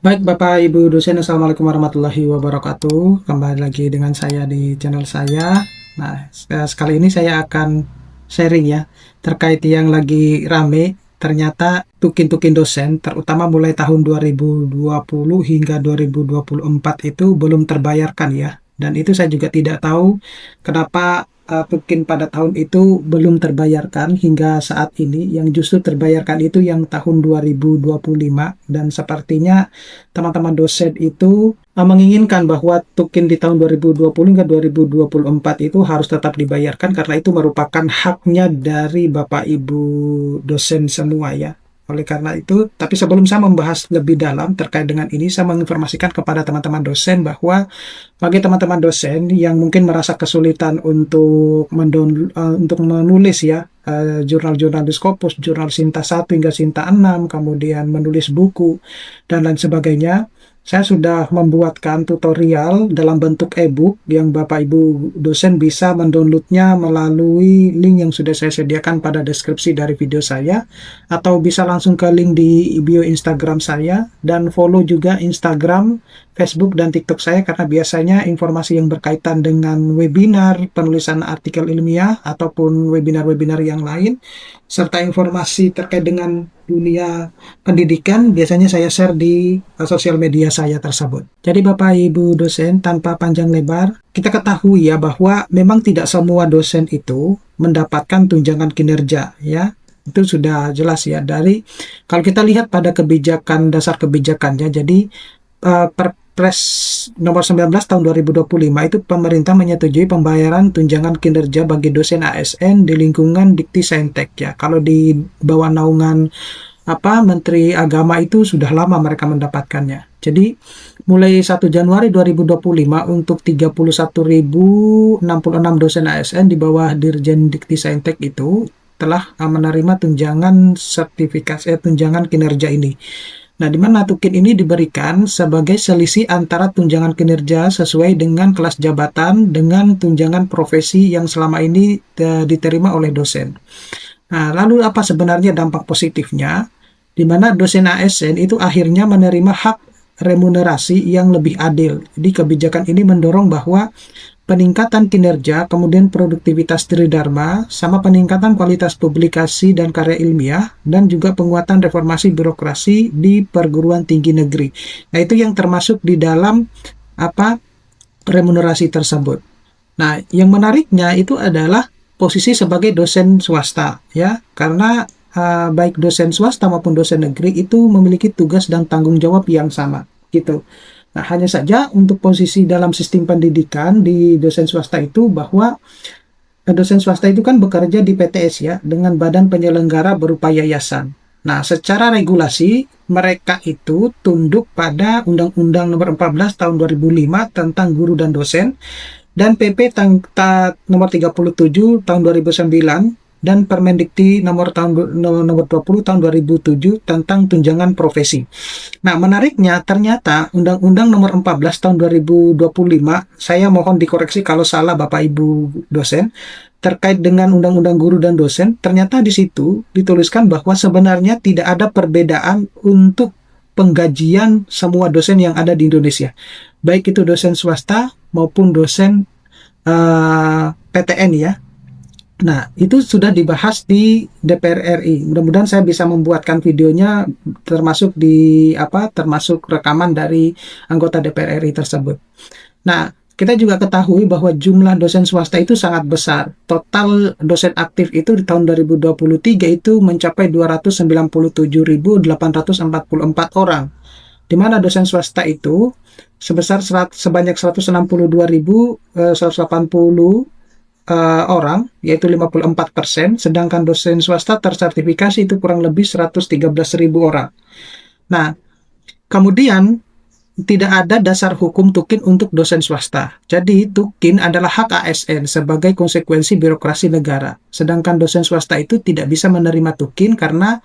Baik Bapak Ibu dosen, Assalamualaikum warahmatullahi wabarakatuh. Kembali lagi dengan saya di channel saya. Nah, sekali ini saya akan sharing ya, terkait yang lagi rame. Ternyata tukin-tukin dosen, terutama mulai tahun 2020 hingga 2024 itu belum terbayarkan ya. Dan itu saya juga tidak tahu kenapa tukin pada tahun itu belum terbayarkan hingga saat ini. Yang justru terbayarkan itu yang tahun 2025, dan sepertinya teman-teman dosen itu menginginkan bahwa tukin di tahun 2020 hingga 2024 itu harus tetap dibayarkan karena itu merupakan haknya dari Bapak Ibu dosen semua ya. Oleh karena itu, tapi sebelum saya membahas lebih dalam terkait dengan ini, saya menginformasikan kepada teman-teman dosen bahwa bagi teman-teman dosen yang mungkin merasa kesulitan untuk menulis ya, jurnal-jurnal di Scopus, jurnal Sinta 1 hingga Sinta 6, kemudian menulis buku, dan lain sebagainya. Saya sudah membuatkan tutorial dalam bentuk e-book yang Bapak Ibu dosen bisa mendownloadnya melalui link yang sudah saya sediakan pada deskripsi dari video saya, atau bisa langsung ke link di bio Instagram saya, dan follow juga Instagram, Facebook, dan TikTok saya karena biasanya informasi yang berkaitan dengan webinar, penulisan artikel ilmiah, ataupun webinar-webinar yang lain, serta informasi terkait dengan dunia pendidikan biasanya saya share di sosial media saya tersebut. Jadi Bapak Ibu dosen, tanpa panjang lebar, kita ketahui ya bahwa memang tidak semua dosen itu mendapatkan tunjangan kinerja ya. Itu sudah jelas ya dari kalau kita lihat pada kebijakan, dasar kebijakannya. Jadi Perpres nomor 19 tahun 2025 itu pemerintah menyetujui pembayaran tunjangan kinerja bagi dosen ASN di lingkungan Dikti Saintek ya. Kalau di bawah naungan Menteri Agama itu sudah lama mereka mendapatkannya. Jadi mulai 1 Januari 2025 untuk 31.066 dosen ASN di bawah Dirjen Dikti Saintek itu telah menerima tunjangan tunjangan kinerja ini. Nah, di mana tukin ini diberikan sebagai selisih antara tunjangan kinerja sesuai dengan kelas jabatan dengan tunjangan profesi yang selama ini diterima oleh dosen. Nah, lalu apa sebenarnya dampak positifnya? Di mana dosen ASN itu akhirnya menerima hak remunerasi yang lebih adil. Jadi kebijakan ini mendorong bahwa peningkatan kinerja, kemudian produktivitas Tridharma, sama peningkatan kualitas publikasi dan karya ilmiah, dan juga penguatan reformasi birokrasi di perguruan tinggi negeri. Nah, itu yang termasuk di dalam remunerasi tersebut. Nah, yang menariknya itu adalah posisi sebagai dosen swasta ya, karena baik dosen swasta maupun dosen negeri itu memiliki tugas dan tanggung jawab yang sama gitu. Nah, hanya saja untuk posisi dalam sistem pendidikan di dosen swasta itu bahwa dosen swasta itu kan bekerja di PTS ya, dengan badan penyelenggara berupa yayasan. Nah, secara regulasi mereka itu tunduk pada Undang-Undang Nomor 14 Tahun 2005 tentang guru dan dosen, dan PP nomor 37 tahun 2009, dan Permendikti nomor 20 tahun 2007 tentang tunjangan profesi. Nah, menariknya ternyata Undang-Undang nomor 14 tahun 2025, saya mohon dikoreksi kalau salah Bapak Ibu dosen, terkait dengan Undang-Undang Guru dan Dosen, ternyata di situ dituliskan bahwa sebenarnya tidak ada perbedaan untuk penggajian semua dosen yang ada di Indonesia. Baik itu dosen swasta maupun dosen PTN ya. Nah, itu sudah dibahas di DPR RI. Mudah-mudahan saya bisa membuatkan videonya termasuk rekaman dari anggota DPR RI tersebut. Nah, kita juga ketahui bahwa jumlah dosen swasta itu sangat besar. Total dosen aktif itu di tahun 2023 itu mencapai 297.844 orang. Di mana dosen swasta itu sebanyak 162.180 orang, yaitu 54%, sedangkan dosen swasta tersertifikasi itu kurang lebih 113.000 orang. Nah, kemudian tidak ada dasar hukum tukin untuk dosen swasta. Jadi, tukin adalah hak ASN sebagai konsekuensi birokrasi negara. Sedangkan dosen swasta itu tidak bisa menerima tukin karena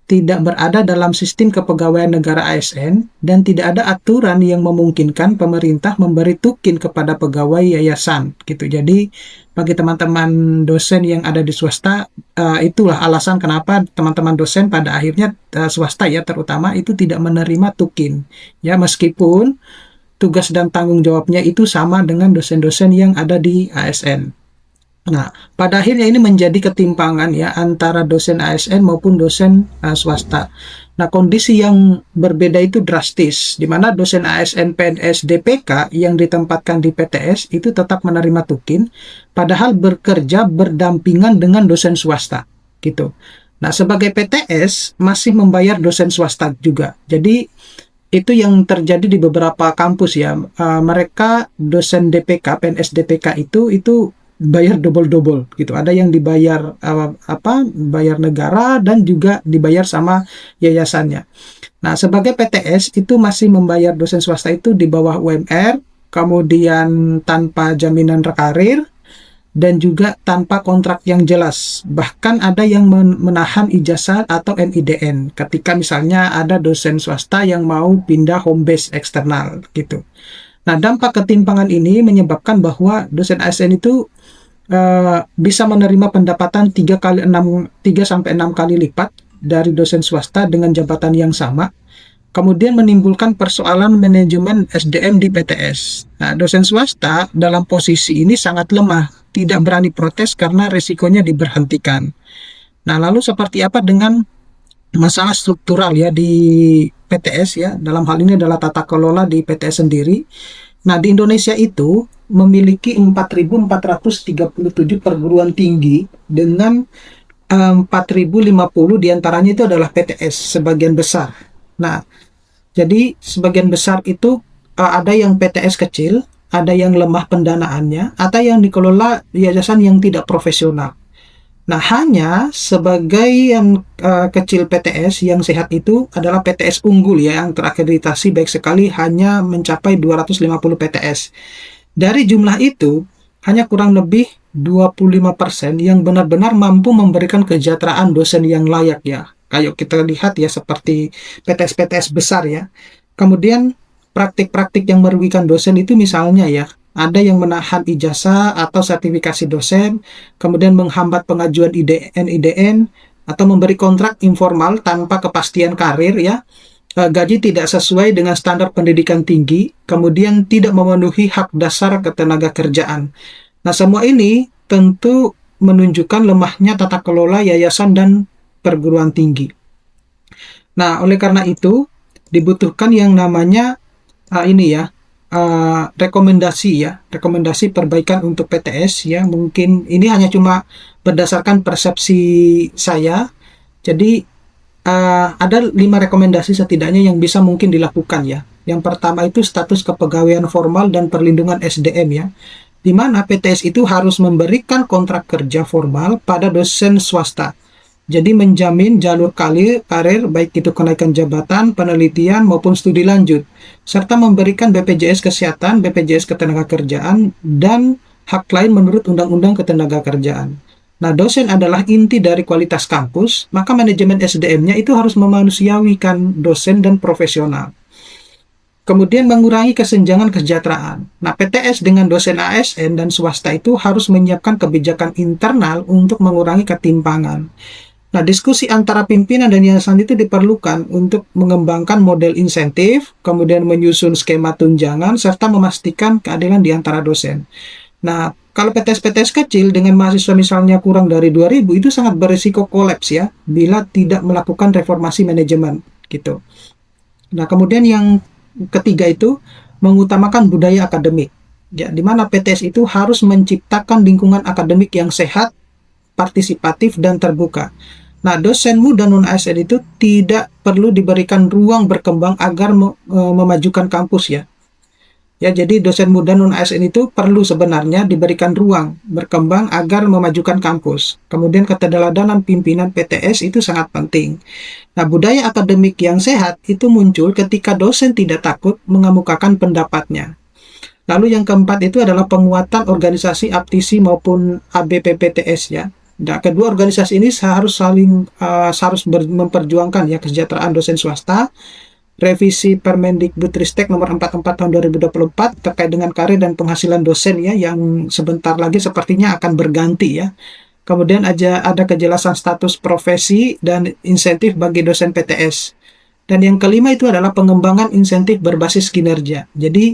tidak berada dalam sistem kepegawaian negara ASN dan tidak ada aturan yang memungkinkan pemerintah memberi tukin kepada pegawai yayasan gitu. Jadi bagi teman-teman dosen yang ada di swasta, itulah alasan kenapa teman-teman dosen pada akhirnya swasta ya terutama itu tidak menerima tukin ya, meskipun tugas dan tanggung jawabnya itu sama dengan dosen-dosen yang ada di ASN. Nah, pada akhirnya ini menjadi ketimpangan ya antara dosen ASN maupun dosen swasta. Nah, kondisi yang berbeda itu drastis, di mana dosen ASN PNS DPK yang ditempatkan di PTS itu tetap menerima tukin, padahal bekerja berdampingan dengan dosen swasta, gitu. Nah, sebagai PTS masih membayar dosen swasta juga. Jadi itu yang terjadi di beberapa kampus ya. Mereka dosen DPK, PNS DPK itu bayar double-double gitu. Ada yang dibayar bayar negara dan juga dibayar sama yayasannya. Nah, sebagai PTS itu masih membayar dosen swasta itu di bawah UMR, kemudian tanpa jaminan karir dan juga tanpa kontrak yang jelas. Bahkan ada yang menahan ijazah atau NIDN ketika misalnya ada dosen swasta yang mau pindah home base eksternal gitu. Nah, dampak ketimpangan ini menyebabkan bahwa dosen ASN itu bisa menerima pendapatan 3 sampai 6 kali lipat dari dosen swasta dengan jabatan yang sama, kemudian menimbulkan persoalan manajemen SDM di PTS. Nah, dosen swasta dalam posisi ini sangat lemah, tidak berani protes karena resikonya diberhentikan. Nah, lalu seperti apa dengan masalah struktural ya di PTS ya, dalam hal ini adalah tata kelola di PTS sendiri. Nah, di Indonesia itu memiliki 4.437 perguruan tinggi dengan 4.050 diantaranya itu adalah PTS, sebagian besar. Nah, jadi sebagian besar itu ada yang PTS kecil, ada yang lemah pendanaannya, atau yang dikelola yayasan yang tidak profesional. Nah, hanya sebagian kecil PTS yang sehat itu adalah PTS unggul ya, yang terakreditasi baik sekali, hanya mencapai 250 PTS. Dari jumlah itu, hanya kurang lebih 25% yang benar-benar mampu memberikan kesejahteraan dosen yang layak ya. Kayak kita lihat ya seperti PTS-PTS besar ya. Kemudian praktik-praktik yang merugikan dosen itu misalnya ya, ada yang menahan ijazah atau sertifikasi dosen, kemudian menghambat pengajuan IDN, atau memberi kontrak informal tanpa kepastian karir ya, gaji tidak sesuai dengan standar pendidikan tinggi, kemudian tidak memenuhi hak dasar ketenaga kerjaan. Nah, semua ini tentu menunjukkan lemahnya tata kelola yayasan dan perguruan tinggi. Nah, oleh karena itu dibutuhkan yang namanya rekomendasi perbaikan untuk PTS ya. Mungkin ini hanya cuma berdasarkan persepsi saya. Jadi ada 5 rekomendasi setidaknya yang bisa mungkin dilakukan ya. Yang pertama itu status kepegawaian formal dan perlindungan SDM ya, di mana PTS itu harus memberikan kontrak kerja formal pada dosen swasta. Jadi menjamin jalur karir baik itu kenaikan jabatan, penelitian maupun studi lanjut, serta memberikan BPJS Kesehatan, BPJS Ketenagakerjaan, dan hak lain menurut Undang-Undang Ketenagakerjaan. Nah, dosen adalah inti dari kualitas kampus, maka manajemen SDM-nya itu harus memanusiawikan dosen dan profesional. Kemudian mengurangi kesenjangan kesejahteraan. Nah, PTS dengan dosen ASN dan swasta itu harus menyiapkan kebijakan internal untuk mengurangi ketimpangan. Nah, diskusi antara pimpinan dan yayasan itu diperlukan untuk mengembangkan model insentif, kemudian menyusun skema tunjangan, serta memastikan keadilan di antara dosen. Nah, kalau PTS-PTS kecil dengan mahasiswa misalnya kurang dari 2.000 itu sangat berisiko kolaps ya, bila tidak melakukan reformasi manajemen gitu. Nah, kemudian yang ketiga itu mengutamakan budaya akademik. Ya, di mana PTS itu harus menciptakan lingkungan akademik yang sehat, partisipatif, dan terbuka. Nah, dosen muda non-ASN itu tidak perlu diberikan ruang berkembang agar memajukan kampus ya. Ya, jadi dosen muda non-ASN itu perlu sebenarnya diberikan ruang berkembang agar memajukan kampus. Kemudian keteladanan pimpinan PTS itu sangat penting. Nah, budaya akademik yang sehat itu muncul ketika dosen tidak takut mengemukakan pendapatnya. Lalu yang keempat itu adalah penguatan organisasi APTISI maupun ABPPTS ya. Nah, kedua organisasi ini memperjuangkan ya kesejahteraan dosen swasta. Revisi Permendikbudristek nomor 44 tahun 2024 terkait dengan karir dan penghasilan dosen ya, yang sebentar lagi sepertinya akan berganti ya. Kemudian ada kejelasan status profesi dan insentif bagi dosen PTS. Dan yang kelima itu adalah pengembangan insentif berbasis kinerja. Jadi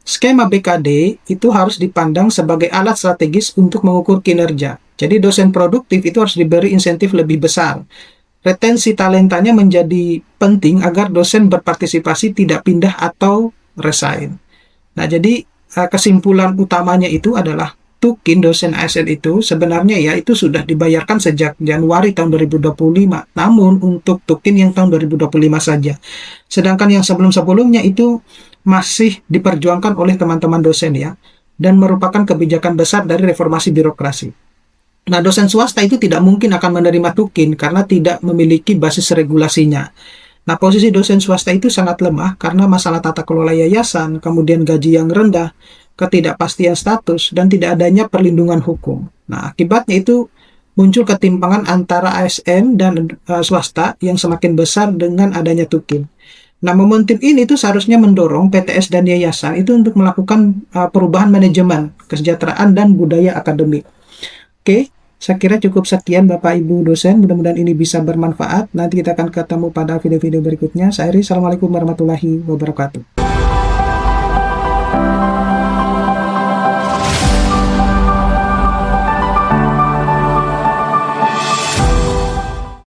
skema BKD itu harus dipandang sebagai alat strategis untuk mengukur kinerja. Jadi dosen produktif itu harus diberi insentif lebih besar. Retensi talentanya menjadi penting agar dosen berpartisipasi, tidak pindah atau resign. Nah, jadi kesimpulan utamanya itu adalah tukin dosen ASN itu sebenarnya ya itu sudah dibayarkan sejak Januari tahun 2025. Namun untuk tukin yang tahun 2025 saja. Sedangkan yang sebelum-sebelumnya itu masih diperjuangkan oleh teman-teman dosen ya, dan merupakan kebijakan besar dari reformasi birokrasi. Nah, dosen swasta itu tidak mungkin akan menerima tukin karena tidak memiliki basis regulasinya. Nah, posisi dosen swasta itu sangat lemah karena masalah tata kelola yayasan, kemudian gaji yang rendah, ketidakpastian status, dan tidak adanya perlindungan hukum. Nah, akibatnya itu muncul ketimpangan antara ASN dan swasta yang semakin besar dengan adanya tukin. Nah, momentum ini tuh seharusnya mendorong PTS dan yayasan itu untuk melakukan perubahan manajemen, kesejahteraan, dan budaya akademik. Oke, saya kira cukup sekian Bapak Ibu dosen. Mudah-mudahan ini bisa bermanfaat. Nanti kita akan ketemu pada video-video berikutnya. Saya Eri, Assalamualaikum warahmatullahi wabarakatuh.